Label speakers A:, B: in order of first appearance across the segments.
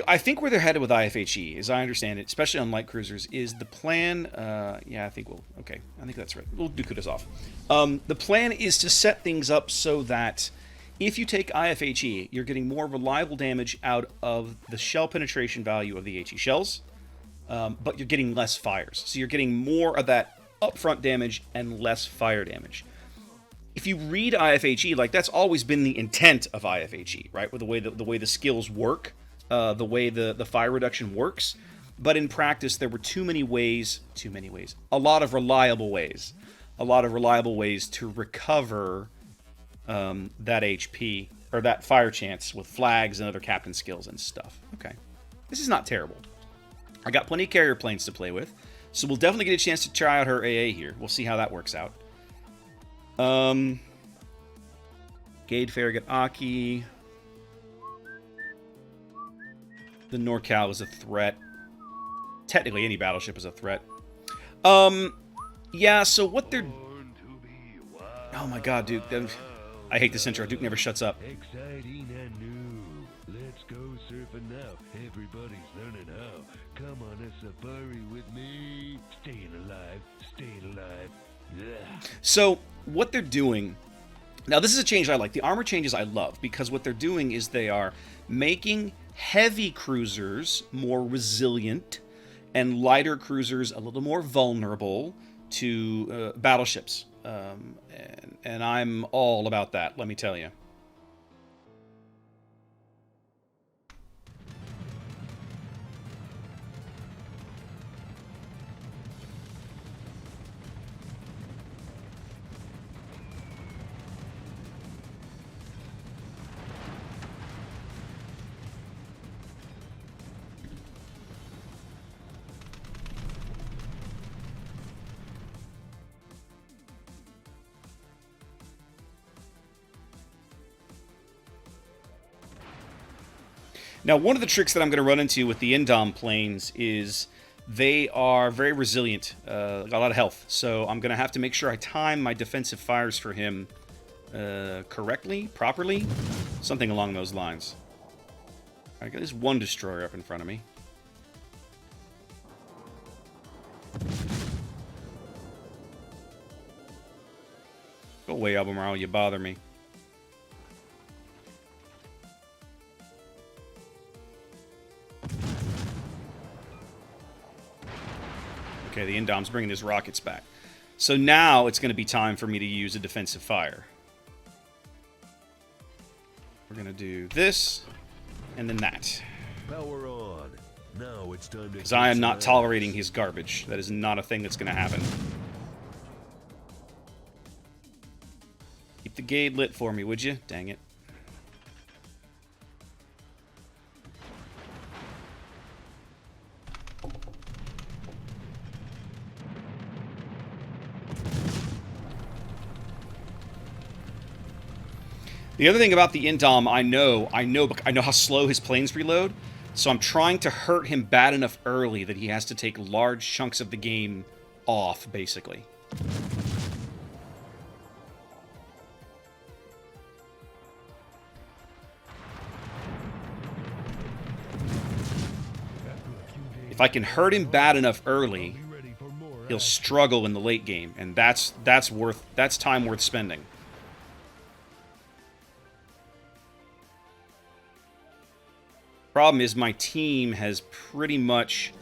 A: I think where they're headed with IFHE, as I understand it, especially on light cruisers, is the plan. Yeah, I think we'll. Okay, I think that's right. We'll do Kutuzov. The plan is to set things up so that if you take IFHE, you're getting more reliable damage out of the shell penetration value of the HE shells, but you're getting less fires. So you're getting more of that upfront damage and less fire damage. If you read IFHE, like that's always been the intent of IFHE, right? With the way the skills work. The way the fire reduction works, but in practice there were a lot of reliable ways to recover that HP or that fire chance with flags and other captain skills and stuff. Okay, this is not terrible. I got plenty of carrier planes to play with, so we'll definitely get a chance to try out her AA here. We'll see how that works out. Gade Farragut Aki. The NorCal is a threat. Technically, any battleship is a threat. Yeah, so what they're... Oh my god, Duke. I hate this intro. Duke never shuts up.
B: Exciting and new. Let's go surfing now. Everybody's learning how. Come on a safari with me. Staying alive. Staying alive. Yeah.
A: So, what they're doing... Now, this is a change I like. The armor changes I love, because what they're doing is they are making heavy cruisers more resilient and lighter cruisers a little more vulnerable to battleships. And I'm all about that, let me tell you. Now, one of the tricks that I'm going to run into with the Indom planes is they are very resilient, got a lot of health. So I'm going to have to make sure I time my defensive fires for him correctly, properly, something along those lines. All right, got this one destroyer up in front of me. Go away, Albemarle, you bother me. Okay, the Indom's bringing his rockets back. So now it's going to be time for me to use a defensive fire. We're going to do this, and then that.
B: Power on. Now it's time to...
A: Because I am not tolerating his garbage. That is not a thing that's going to happen. Keep the gate lit for me, would you? Dang it. The other thing about the Indom, I know how slow his planes reload, so I'm trying to hurt him bad enough early that he has to take large chunks of the game off, basically. If I can hurt him bad enough early, he'll struggle in the late game, and that's time worth spending. Problem is my team has pretty much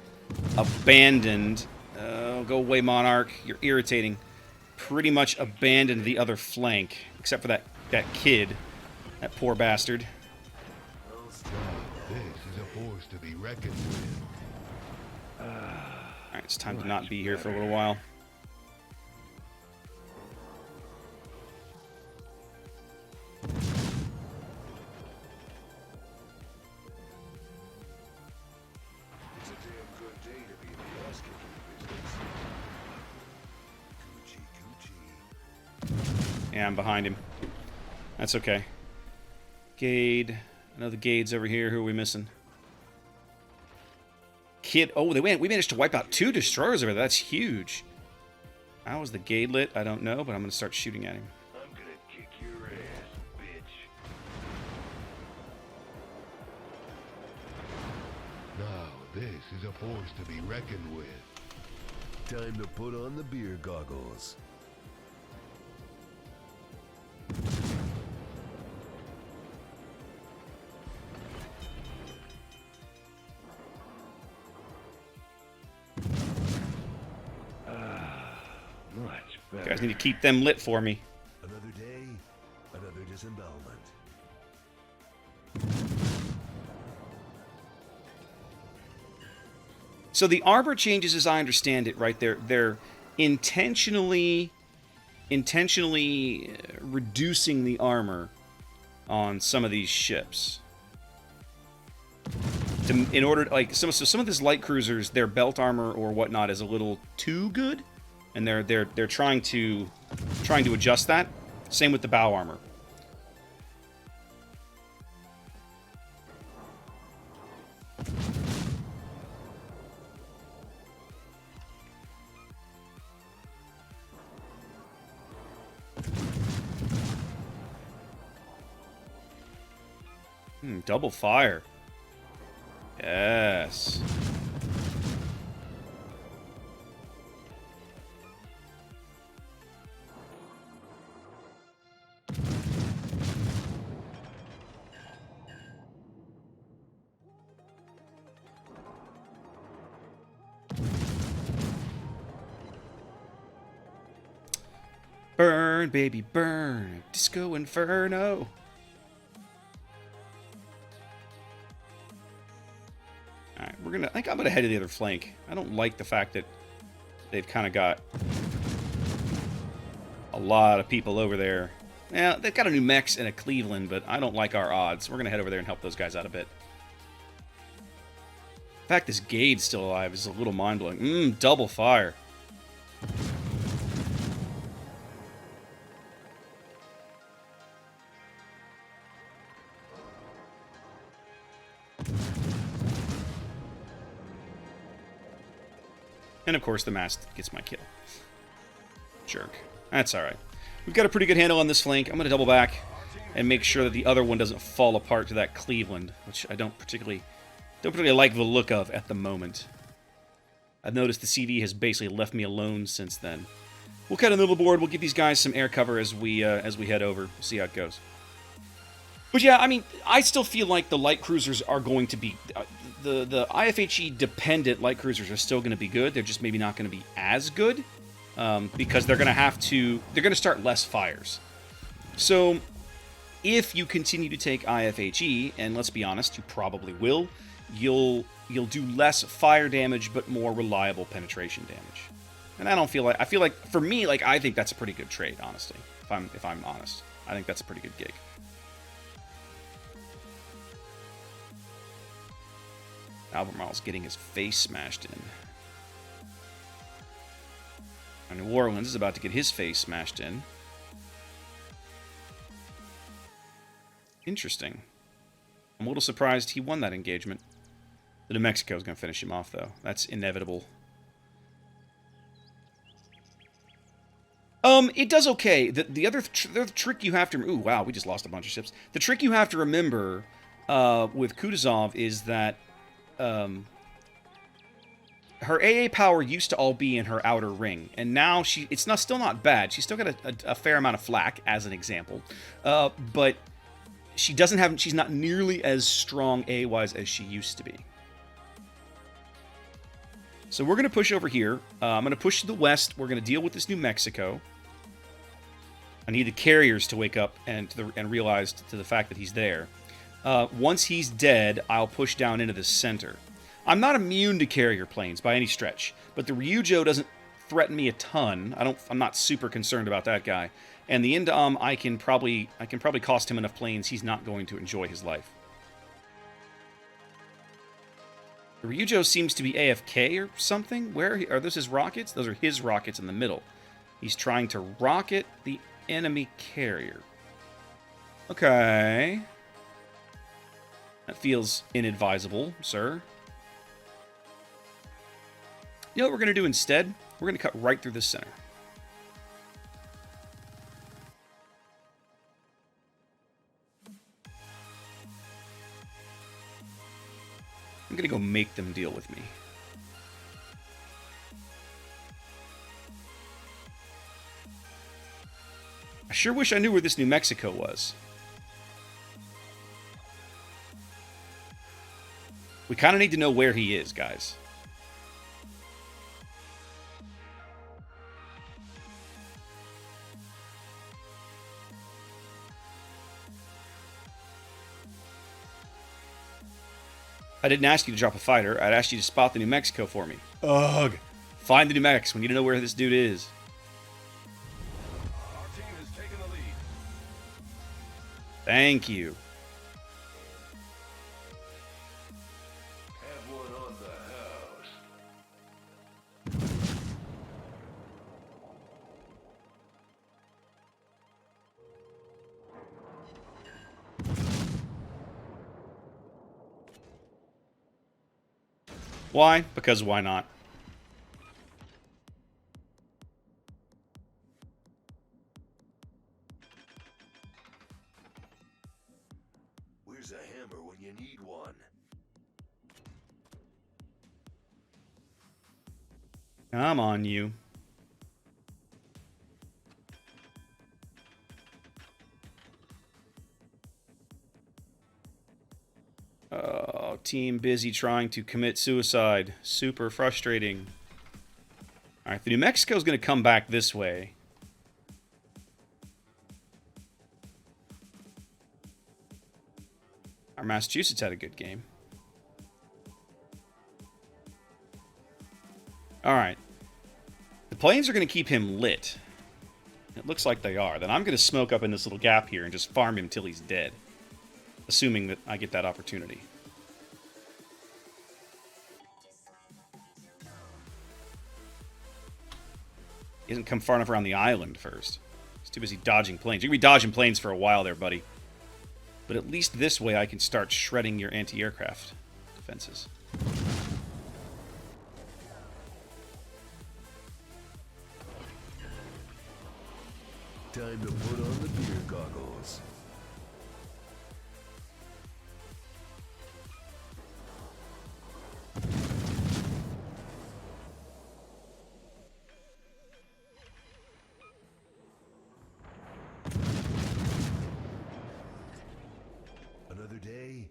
A: abandoned... go away, Monarch. You're irritating. Pretty much abandoned the other flank, except for that kid. That poor bastard.
B: This is a force to be reckoned with.
A: Alright, it's time to not be here for a little while. Yeah, I'm behind him. That's okay. Gade. I know the Gade's over here. Who are we missing? Kid. Oh, we managed to wipe out 2 destroyers over there. That's huge. How was the Gade lit? I don't know, but I'm going to start shooting at him.
B: I'm gonna kick your ass, bitch. force to be reckoned with. Time to put on the beer goggles. Much better.
A: You guys need to keep them lit for me.
B: Another day, another disembowelment.
A: So the armor changes, as I understand it, right? They're intentionally reducing the armor on some of these ships. In order to, like, some of these light cruisers, their belt armor or whatnot is a little too good, and they're trying to adjust that. Same with the bow armor. Double fire. Yes. Burn, baby, burn. Disco Inferno. Alright, I think I'm gonna head to the other flank. I don't like the fact that they've kind of got a lot of people over there. Yeah, they've got a New Mex and a Cleveland, but I don't like our odds. We're gonna head over there and help those guys out a bit. The fact this Gade's still alive is a little mind-blowing. Double fire. And of course, the mast gets my kill. Jerk. That's alright. We've got a pretty good handle on this flank. I'm going to double back and make sure that the other one doesn't fall apart to that Cleveland, which I don't particularly like the look of at the moment. I've noticed the CV has basically left me alone since then. We'll cut a little board. We'll give these guys some air cover as we head over. We'll see how it goes. But yeah, I mean, I still feel like the light cruisers are going to be... the IFHE dependent light cruisers are still going to be good. They're just maybe not going to be as good because they're going to start less fires. So if you continue to take IFHE, and let's be honest, you probably will, you'll do less fire damage but more reliable penetration damage. And I feel like for me, like, I think that's a pretty good trade, honestly. If I'm honest, I think that's a pretty good gig. Albemarle's getting his face smashed in. And New Orleans is about to get his face smashed in. Interesting. I'm a little surprised he won that engagement. The New Mexico is going to finish him off, though. That's inevitable. It does okay. The other trick you have to... Ooh, wow, we just lost a bunch of ships. The trick you have to remember with Kutuzov is that her AA power used to all be in her outer ring, and now it's still not bad. She's still got a fair amount of flak, as an example, but she's not nearly as strong AA-wise as she used to be. So we're going to push over here. I'm going to push to the west. We're going to deal with this New Mexico. I need the carriers to wake up and realize to the fact that he's there. Once he's dead, I'll push down into the center. I'm not immune to carrier planes by any stretch, but the Ryujo doesn't threaten me a ton. I'm not super concerned about that guy. And the Indom, I can probably cost him enough planes. He's not going to enjoy his life. The Ryujo seems to be AFK or something. Where are those his rockets? Those are his rockets in the middle. He's trying to rocket the enemy carrier. Okay. That feels inadvisable, sir. You know what we're going to do instead? We're going to cut right through the center. I'm going to go make them deal with me. I sure wish I knew where this New Mexico was. We kind of need to know where he is, guys. I didn't ask you to drop a fighter. I'd asked you to spot the New Mexico for me. Ugh. Find the New Mex. We need to know where this dude is.
B: Our team has taken the lead.
A: Thank you.
B: Have one on the house.
A: Why? Because why not?
B: Where's a hammer when you need one?
A: I'm on you. Oh, team busy trying to commit suicide. Super frustrating. Alright, the New Mexico's going to come back this way. Our Massachusetts had a good game. Alright. The planes are going to keep him lit. It looks like they are. Then I'm going to smoke up in this little gap here and just farm him till he's dead. Assuming that I get that opportunity. He hasn't come far enough around the island first. He's too busy dodging planes. You're going to be dodging planes for a while there, buddy. But at least this way I can start shredding your anti-aircraft defenses.
B: Time to put on the beer goggles. Another day.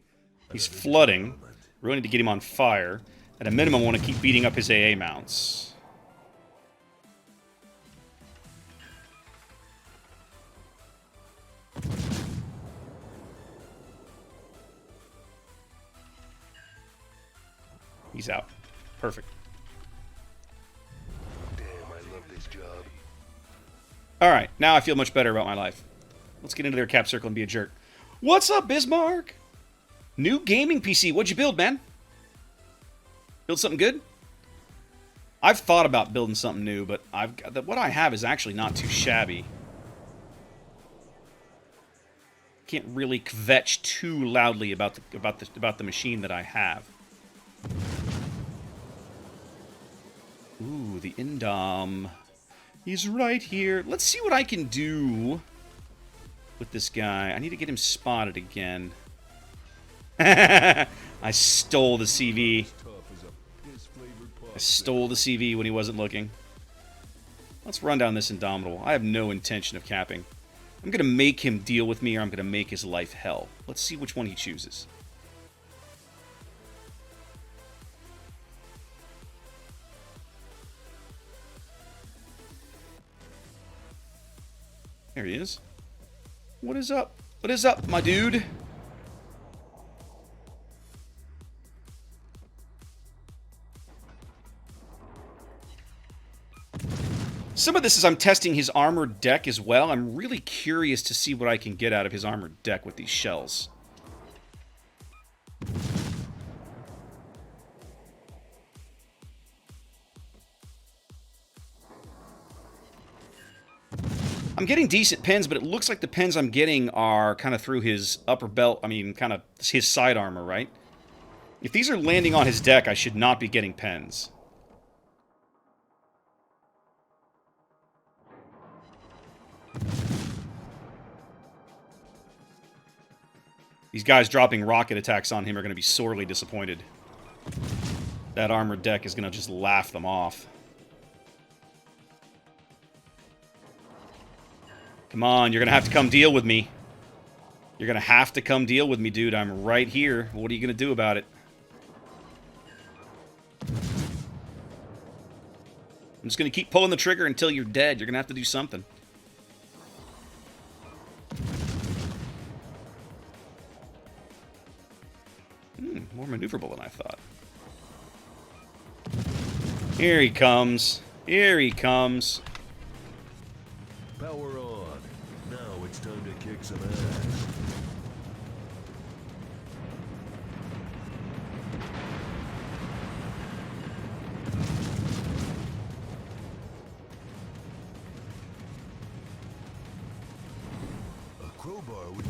A: He's
B: another
A: flooding.
B: development.
A: Really need to get him on fire. At a minimum, I want to keep beating up his AA mounts. He's out. Perfect.
B: Damn, I love this job.
A: Alright, now I feel much better about my life. Let's get into their cap circle and be a jerk. What's up, Bismarck? New gaming PC. What'd you build, man? Build something good? I've thought about building something new, but what I have is actually not too shabby. Can't really kvetch too loudly about the machine that I have. Ooh, the Indom. He's right here. Let's see what I can do with this guy. I need to get him spotted again. I stole the CV. I stole the CV when he wasn't looking. Let's run down this Indomitable. I have no intention of capping. I'm going to make him deal with me, or I'm going to make his life hell. Let's see which one he chooses. There he is. What is up? What is up, my dude? Some of this is I'm testing his armored deck as well. I'm really curious to see what I can get out of his armored deck with these shells. I'm getting decent pins, but it looks like the pins I'm getting are kind of through his upper belt. I mean, kind of his side armor, right? If these are landing on his deck, I should not be getting pins. These guys dropping rocket attacks on him are going to be sorely disappointed. That armored deck is going to just laugh them off. Come on, you're going to have to come deal with me. You're going to have to come deal with me, dude. I'm right here. What are you going to do about it? I'm just going to keep pulling the trigger until you're dead. You're going to have to do something. More maneuverable than I thought. Here he comes. Here he comes.
B: Power on. Now it's time to kick some ass. A crowbar would...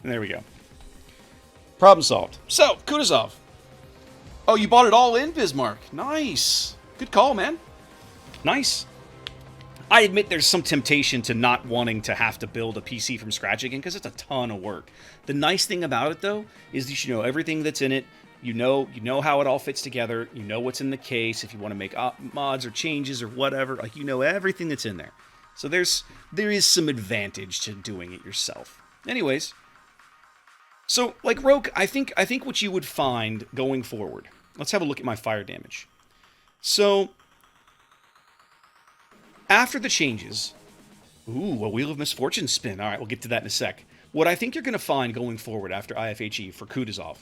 A: There we go. Problem solved. So, Kutuzov. Oh, you bought it all in, Bismarck. Nice. Good call, man. Nice. I admit there's some temptation to not wanting to have to build a PC from scratch again, because it's a ton of work. The nice thing about it, though, is that you know everything that's in it. You know how it all fits together. You know what's in the case. If you want to make mods or changes or whatever, like you know everything that's in there. So there is some advantage to doing it yourself. Anyways. So, like Rogue, I think what you would find going forward. Let's have a look at my fire damage. So, after the changes, ooh, a Wheel of Misfortune spin. All right, we'll get to that in a sec. What I think you're going to find going forward after IFHE for Kutuzov.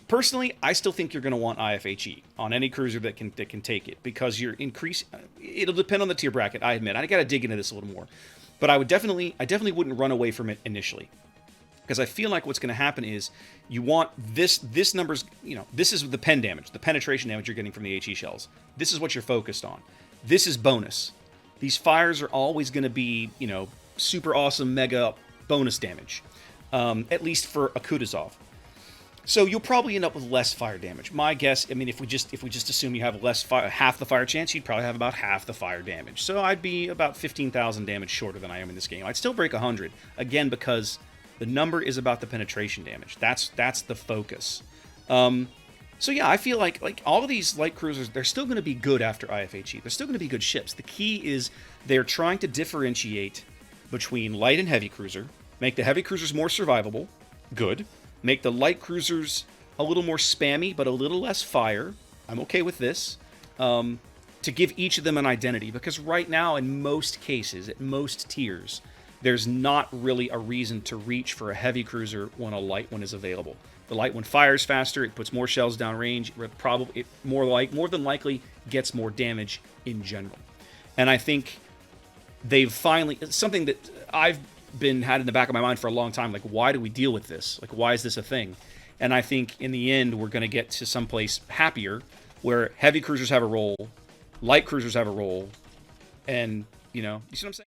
A: Personally, I still think you're going to want IFHE on any cruiser that can take it, because you're increasing. It'll depend on the tier bracket. I admit, I got to dig into this a little more, but I definitely wouldn't run away from it initially. Because I feel like what's going to happen is you want this number's, this is the pen damage, the penetration damage you're getting from the HE shells. This is what you're focused on. This is bonus. These fires are always going to be, super awesome, mega bonus damage. At least for a Kutuzov. So you'll probably end up with less fire damage. My guess, I mean, if we just assume you have half the fire chance, you'd probably have about half the fire damage. So I'd be about 15,000 damage shorter than I am in this game. I'd still break 100, again, because the number is about the penetration damage. That's the focus. So yeah, I feel like all of these light cruisers, they're still going to be good after IFHE. They're still going to be good ships. The key is they're trying to differentiate between light and heavy cruiser, make the heavy cruisers more survivable, good. Make the light cruisers a little more spammy, but a little less fire. I'm okay with this. To give each of them an identity, because right now, in most cases, at most tiers, there's not really a reason to reach for a heavy cruiser when a light one is available. The light one fires faster, it puts more shells downrange, it more than likely gets more damage in general. And I think they've finally, it's something that I've had in the back of my mind for a long time, like, why do we deal with this? Like, why is this a thing? And I think in the end, we're going to get to someplace happier where heavy cruisers have a role, light cruisers have a role, and, you see what I'm saying?